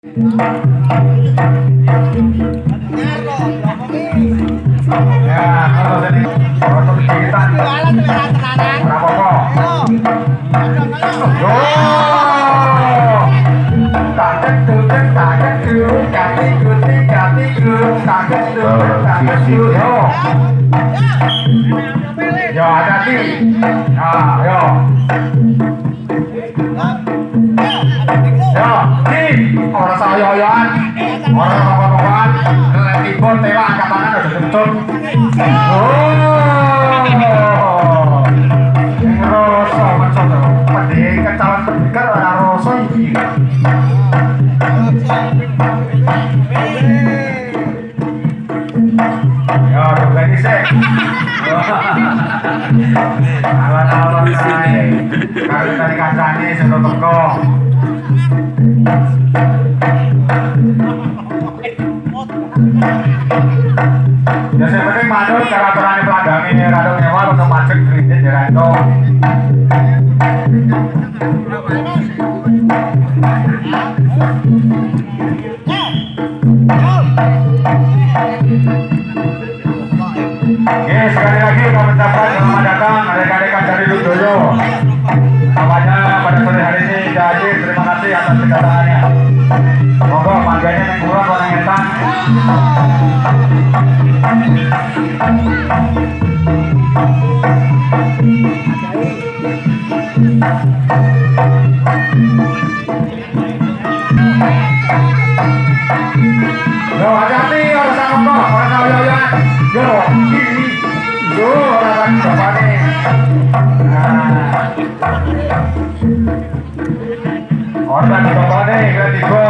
Ya, kalau jadi proses kita berapa kok? Kaget tuh, yo, hati-hati. Nah, yo, orang sayoyan, orang ngomong-ngomongan, letibon, tela, angkat tangan, udah kencur. Ngeroso, macam tuh, pendidikan, calon pendidikan, orang roso ini. Yo, udah ini sih. Awan-awan naik, kalau tadi kacanya sebelum toko. Ya saya penting manut cara berani peladang ini radang nyewa untuk macet kredit ya itu. Oke, sekali lagi kami ucapkan selamat datang adik-adik dari Ludoyo. Tampaknya pada sore hari ini jadi terima kasih atas kedatangannya. Monggo pangganya yang kurang orang ngetan. Yo, hati-hati orang sama kok, orang sayoyan. Yo, ini. Yo, orang coba nih. Orang coba nih, kita tiba.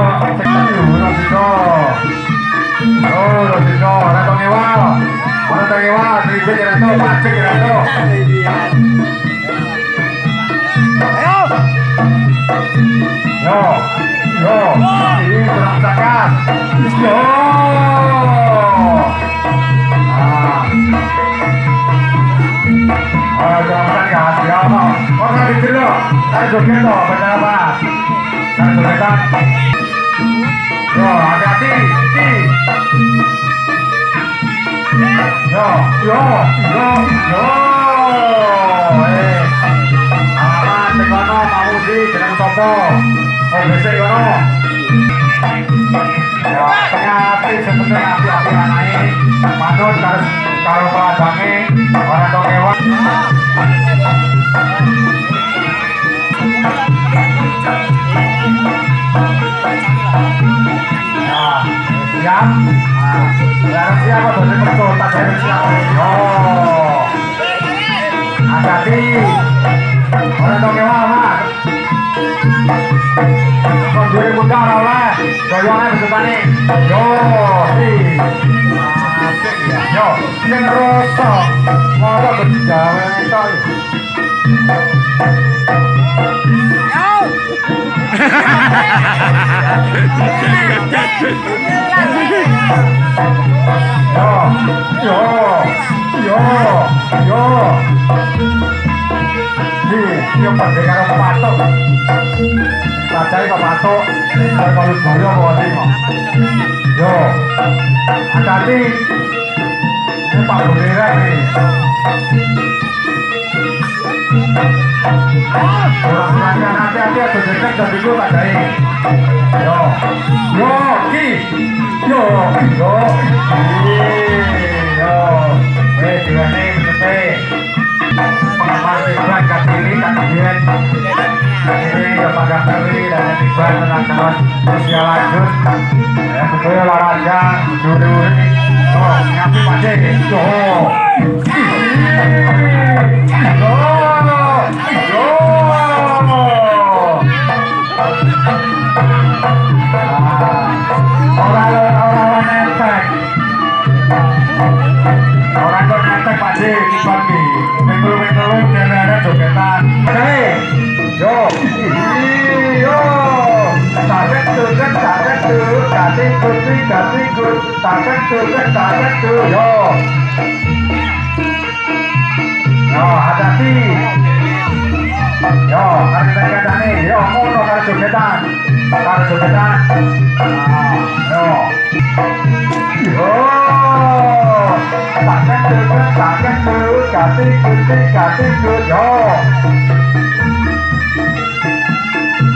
Orang tongewal, ribet ya itu, macet ya itu. Yo, ini kurang sakat. Yo. Jangan ya, siapa? Orang di sini loh, saya joget loh, baca apa? Saya jogetan. Yo, hati-hati. Yo. Alamat, tekono, mau sih, jeneng sopo. Oh, besok kono. Ya, penyakit sebenarnya api-api anaknya. Manut kalau peladangnya orang tokewan. Siap? Siapa dosen betul? Tak ada siapa? Oh, hati-hati. Orang tokewan mah. Konjuri muda oleh. Goyongnya betul-betul. Yo, yang rosok. Mau berjalan itu. Yo. Yang penting karo patok. Pacai kok patok. Kalau boyo kok iki. Yo. Hati-hati. Ini Pak Bendera nih. Orang-orangnya hati-hati ada detek dan dulu tak jahit. Yo, juga nih betul. Pengamal tiban kasili kakian. Ini ya pagang kali dan tiban tenan-tenan usia lanjut. Ya betul olahraga dulu ini. Oh, ngapi pade. Orang netek pade dibagi. Minggu-minggu kira-kira jogetan. Yo. Yo. Yo, hati-hati. Yo, harus tanya nih. Yo, ngono kalau jogetan. Taruh jogetan. Yo. Yo. Takkan dulu, kasih, yo.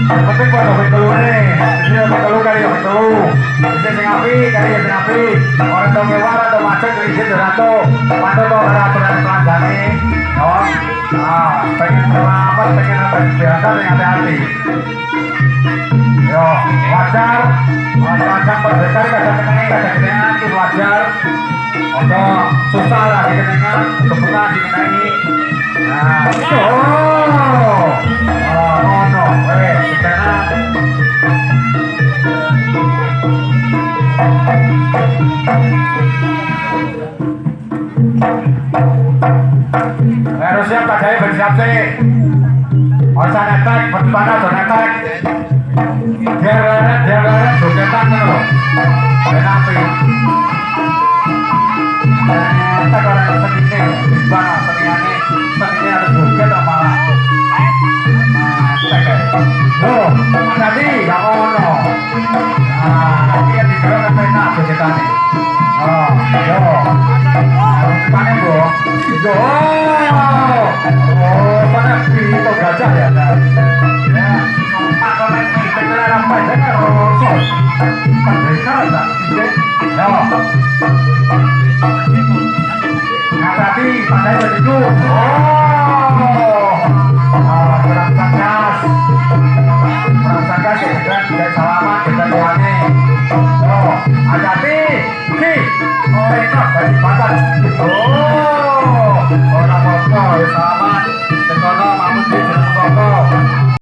Penting buat obeng telu nih. Ini obeng telu kali obeng telu. Bisa sing api, kali ya sing api. Orang tau ngewar atau macet kelinci jerato. Panto tau ada aturan pelanjane. Yo. Nah, pengen selamat, pengen apa biasa yang hati-hati. Yo, wajar. Kadang pendekar, kadang kenengan, itu wajar. Oke, susah lah dikenengan, kebuka dikenai. Nah, itu. No, sekarang. Harusnya Pak Jaya bersiap sih. Masa netek, bertanda atau netek. Biar leret, jogetan loh. Dan api. Kita orang seninya, bang seninya ada joget apa malah. Loh, tadi gak mau no. Nah, nanti yang dijual kan enak jogetannya. Oh, yo. Mana bro? Yo. Oh, mana itu gajah ya? Ya, apa lagi? Kita ramai dengan rosol. Mereka ada, yo. Nah tadi pandai begitu. Perang sagas ya kan, tidak selamat kita doanya. Oh, hati-hati, ki, oh itu dari batas. Oh.